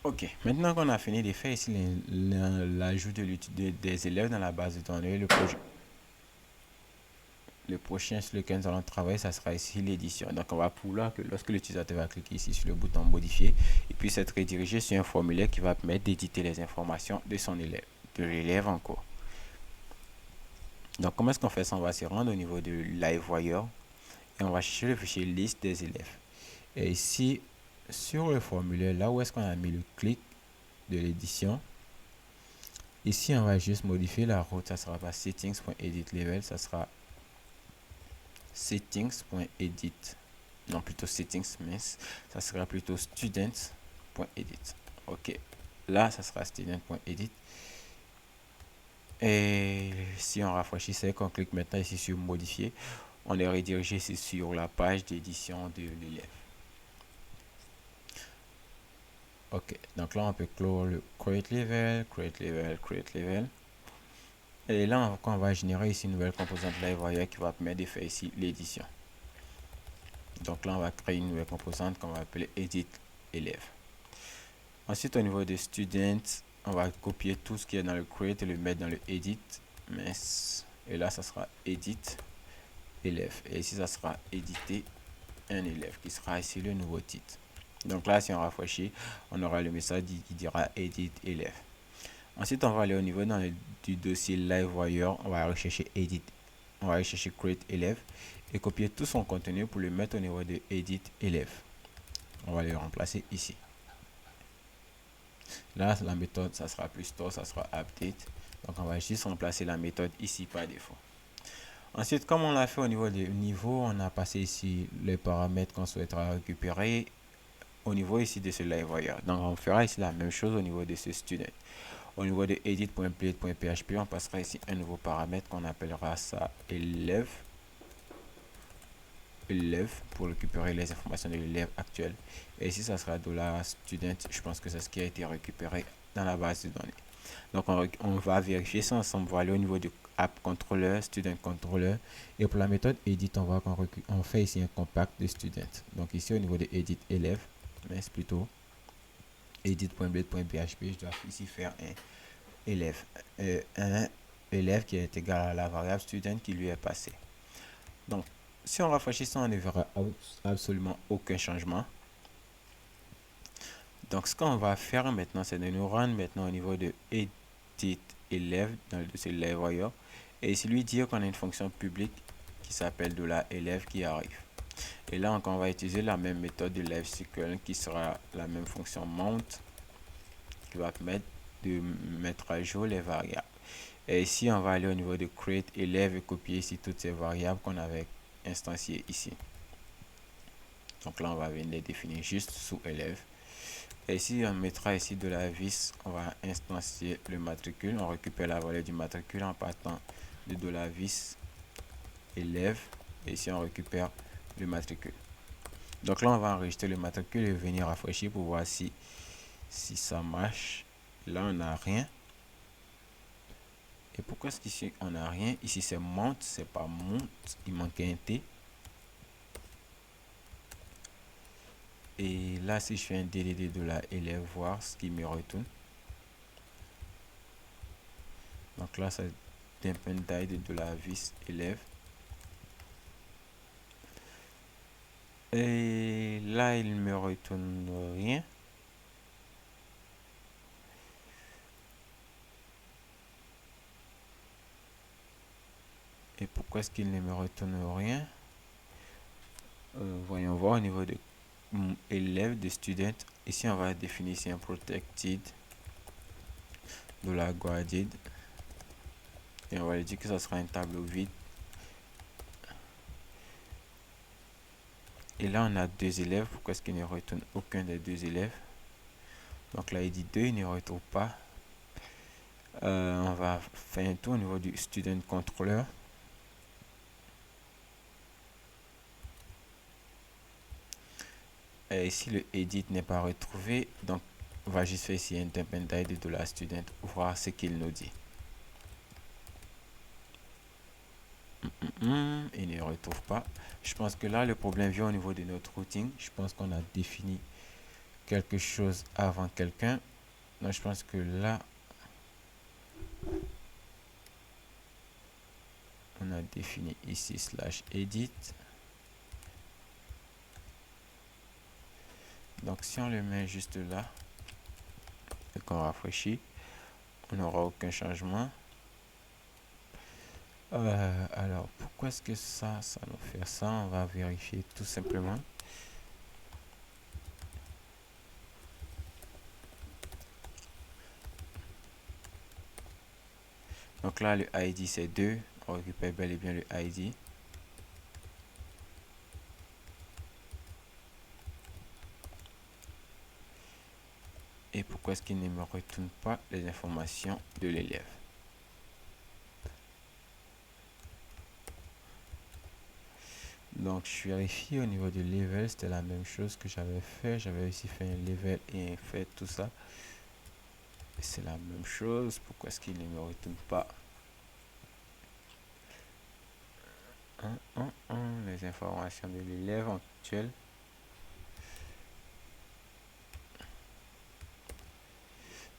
Ok, maintenant qu'on a fini de faire ici l'ajout des élèves dans la base de données, le prochain sur lequel nous allons travailler, ça sera ici l'édition. Donc on va pouvoir que lorsque l'utilisateur va cliquer ici sur le bouton modifier, il puisse être redirigé sur un formulaire qui va permettre d'éditer les informations de son élève, de l'élève en cours. Donc comment est-ce qu'on fait ça? On va se rendre au niveau de LiveWire et on va chercher le fichier liste des élèves. Et ici, sur le formulaire, là où est-ce qu'on a mis le clic de l'édition, ici on va juste modifier la route, ça sera pas settings.edit_level, ça sera settings.edit, non plutôt settings, mais ça sera plutôt students.edit. Ok, là ça sera student.edit. Et si on rafraîchit ça, qu'on clique maintenant ici sur modifier, on est redirigé ici sur la page d'édition de l'élève. Ok, donc là on peut clore le create level, create level, create level. Et là on va générer ici une nouvelle composante LiveWire qui va permettre de faire ici l'édition. Donc là on va créer une nouvelle composante qu'on va appeler edit élève. Ensuite au niveau de student, on va copier tout ce qui est dans le create et le mettre dans le edit. Et là ça sera edit élève. Et ici ça sera éditer un élève qui sera ici le nouveau titre. Donc là si on rafraîchit, on aura le message qui dira edit élève. Ensuite on va aller au niveau du dossier LiveWire, on va rechercher edit, on va rechercher create élève et copier tout son contenu pour le mettre au niveau de edit élève. On va le remplacer ici. Là la méthode ça sera plus store, ça sera update. Donc on va juste remplacer la méthode ici par défaut. Ensuite, comme on l'a fait au niveau du niveau, on a passé ici les paramètres qu'on souhaitera récupérer au niveau ici de ce LiveWire. Donc on fera ici la même chose au niveau de ce student. Au niveau de edit.plate.php, on passera ici un nouveau paramètre qu'on appellera ça élève pour récupérer les informations de l'élève actuel. Et ici ça sera $student. Je pense que c'est ce qui a été récupéré dans la base de données. Donc on va vérifier ça ensemble. On va aller au niveau du app controller, student controller. Et pour la méthode edit, on voit qu'on fait ici un compact de student. Donc ici au niveau de edit élève, mais c'est plutôt edit.blade.php, je dois ici faire un élève qui est égal à la variable student qui lui est passé. Donc si on rafraîchit ça, on ne verra absolument aucun changement. Donc ce qu'on va faire maintenant, c'est de nous rendre maintenant au niveau de edit élève dans le dossier LiveWire et ici lui dire qu'on a une fonction publique qui s'appelle $élève qui arrive. Et là encore on va utiliser la même méthode de LiveSQL qui sera la même fonction mount qui va permettre de mettre à jour les variables. Et ici on va aller au niveau de create élève et copier ici toutes ces variables qu'on avait instanciées ici. Donc là on va venir les définir juste sous élève. Et ici on mettra ici de la vis, on va instancier le matricule, on récupère la valeur du matricule en partant de la vis élève et ici on récupère le matricule. Donc là on va enregistrer le matricule et venir rafraîchir pour voir si ça marche. Là on n'a rien. Et pourquoi est-ce qu'ici on n'a rien? Ici c'est monte, c'est pas monte, il manque un T. Et là si je fais un DDD de la élève, voir ce qui me retourne. Donc là c'est dependent de la vis élève. Et là il me retourne rien. Et pourquoi est-ce qu'il ne me retourne rien? Voyons voir au niveau de élève de student. Ici on va définir ici un protected de la guarded et on va lui dire que ça sera un tableau vide. Et là on a deux élèves. Pourquoi est-ce qu'il ne retourne aucun des deux élèves? Donc là il dit 2, il ne retrouve pas. On va faire un tour au niveau du student controller. Et ici le edit n'est pas retrouvé, donc on va juste faire ici un dependent de la student pour voir ce qu'il nous dit. Il ne retrouve pas. Je pense que là le problème vient au niveau de notre routing. Je pense qu'on a défini quelque chose avant quelqu'un. Donc je pense que là, on a défini ici /edit. Donc si on le met juste là et qu'on rafraîchit, on n'aura aucun changement. Alors pourquoi est-ce que ça nous fait ça? On va vérifier tout simplement. Donc là, le ID c'est 2. On récupère bel et bien le ID. Et pourquoi est-ce qu'il ne me retourne pas les informations de l'élève? Donc je vérifie au niveau du level, c'était la même chose que j'avais fait. J'avais aussi fait un level et fait tout ça. C'est la même chose. Pourquoi est-ce qu'il ne me retourne pas les informations de l'élève actuel?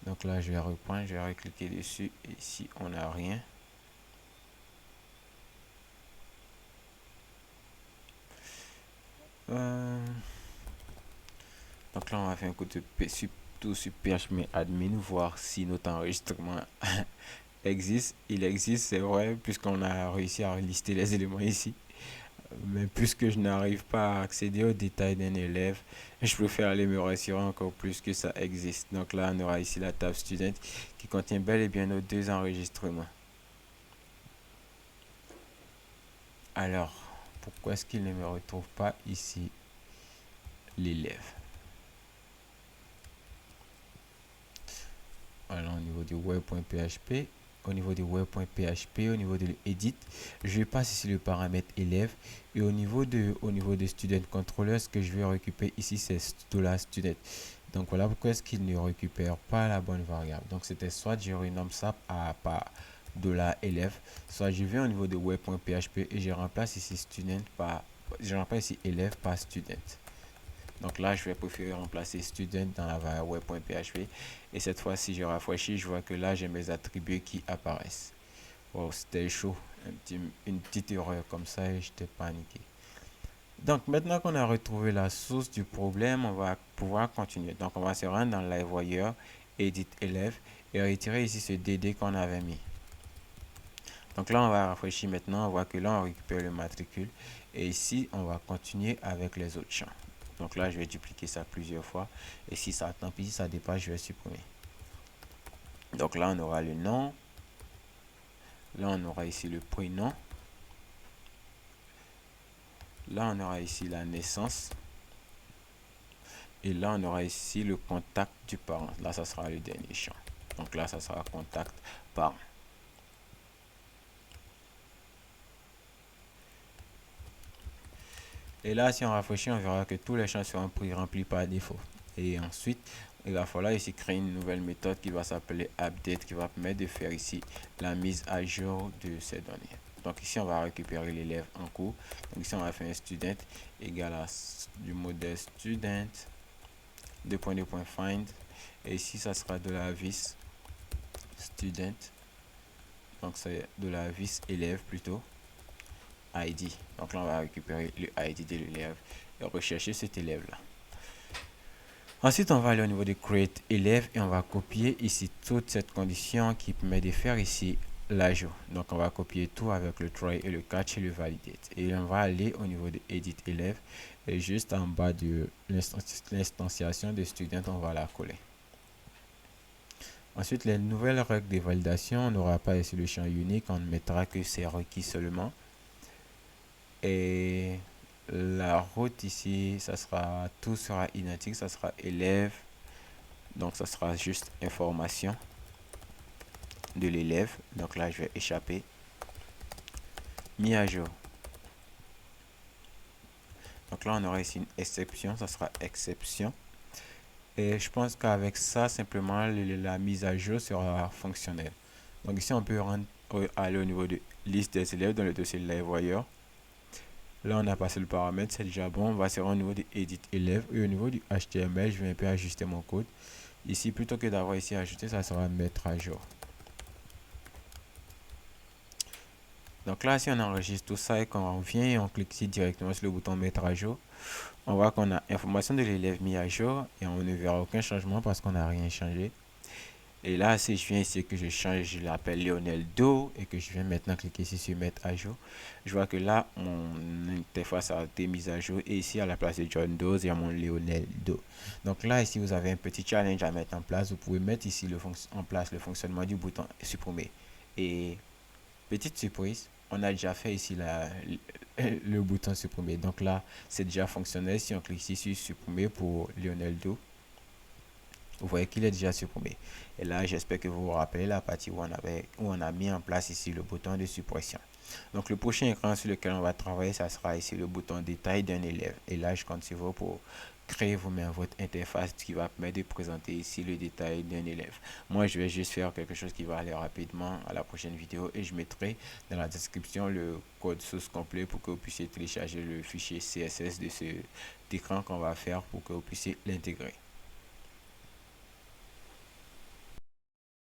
Donc là, je vais reprendre, je vais recliquer dessus. Et ici, on n'a rien. Donc là, on va faire un coup de tout sur phpMyAdmin, voir si notre enregistrement existe. Il existe, c'est vrai, puisqu'on a réussi à lister les éléments ici. Mais puisque je n'arrive pas à accéder aux détails d'un élève, je préfère aller me rassurer encore plus que ça existe. Donc là, on aura ici la table student qui contient bel et bien nos 2 enregistrements. Alors, pourquoi est-ce qu'il ne me retrouve pas ici l'élève? Alors, au niveau du web.php, au niveau au niveau de l'edit, je passe ici le paramètre élève et au niveau de student controller, ce que je vais récupérer ici c'est $student. Donc voilà pourquoi est-ce qu'il ne récupère pas la bonne variable. Donc c'était soit je renomme ça par $élève, soit je vais au niveau de web.php et je remplace ici élève par student. Donc là, je vais préférer remplacer student dans la variable web.php. Et cette fois, si je rafraîchis, je vois que là, j'ai mes attributs qui apparaissent. Wow, c'était chaud. Une petite erreur comme ça et j'étais paniqué. Donc maintenant qu'on a retrouvé la source du problème, on va pouvoir continuer. Donc on va se rendre dans LiveWire, Edit élève et retirer ici ce DD qu'on avait mis. Donc là, on va rafraîchir maintenant. On voit que là, on récupère le matricule. Et ici, on va continuer avec les autres champs. Donc là, je vais dupliquer ça plusieurs fois. Et si ça, tant pis, si ça dépasse, je vais supprimer. Donc là, on aura le nom. Là, on aura ici le prénom. Là, on aura ici la naissance. Et là, on aura ici le contact du parent. Là, ça sera le dernier champ. Donc là, ça sera contact parent. Et là, si on rafraîchit, on verra que tous les champs seront remplis par défaut. Et ensuite, il va falloir ici créer une nouvelle méthode qui va s'appeler update, qui va permettre de faire ici la mise à jour de ces données. Donc ici, on va récupérer l'élève en cours. Donc ici, on va faire un student égal à du modèle student, find. Et ici, ça sera de la vis student. Donc c'est de la vis élève plutôt. ID. Donc là, on va récupérer le ID de l'élève et rechercher cet élève-là. Ensuite, on va aller au niveau de create élève et on va copier ici toute cette condition qui permet de faire ici l'ajout. Donc, on va copier tout avec le try et le catch et le validate. Et on va aller au niveau de edit élève et juste en bas de l'instanciation de student, on va la coller. Ensuite, les nouvelles règles de validation, on n'aura pas ici le champ unique, on ne mettra que ces requis seulement. Et la route ici, tout sera identique, ça sera élève. Donc ça sera juste information de l'élève. Donc là, je vais échapper. Mis à jour. Donc là, on aura ici une exception, ça sera exception. Et je pense qu'avec ça, simplement, la mise à jour sera fonctionnelle. Donc ici, on peut aller au niveau de liste des élèves dans le dossier LiveWire. Là, on a passé le paramètre, c'est déjà bon. On va se rendre au niveau du edit élève et au niveau du HTML, je vais un peu ajuster mon code. Ici, plutôt que d'avoir ici ajouté, ça sera mettre à jour. Donc là, si on enregistre tout ça et qu'on revient et on clique ici directement sur le bouton mettre à jour, on voit qu'on a information de l'élève mis à jour et on ne verra aucun changement parce qu'on n'a rien changé. Et là, si je viens ici que je change, je l'appelle Lionel Do et que je viens maintenant cliquer ici sur mettre à jour, je vois que là, mon interface a été mise à jour et ici à la place de John Doe, il y a mon Lionel Do. Donc là, ici, vous avez un petit challenge à mettre en place. Vous pouvez mettre ici en place le fonctionnement du bouton supprimer. Et petite surprise, on a déjà fait ici le bouton supprimer. Donc là, c'est déjà fonctionnel. Si on clique ici sur supprimer pour Lionel Do, vous voyez qu'il est déjà supprimé. Et là, j'espère que vous vous rappelez la partie où on a mis en place ici le bouton de suppression. Donc, le prochain écran sur lequel on va travailler, ça sera ici le bouton détail d'un élève. Et là, je compte sur vous pour créer vous-même votre interface qui va permettre de présenter ici le détail d'un élève. Moi, je vais juste faire quelque chose qui va aller rapidement à la prochaine vidéo et je mettrai dans la description le code source complet pour que vous puissiez télécharger le fichier CSS de cet écran qu'on va faire pour que vous puissiez l'intégrer.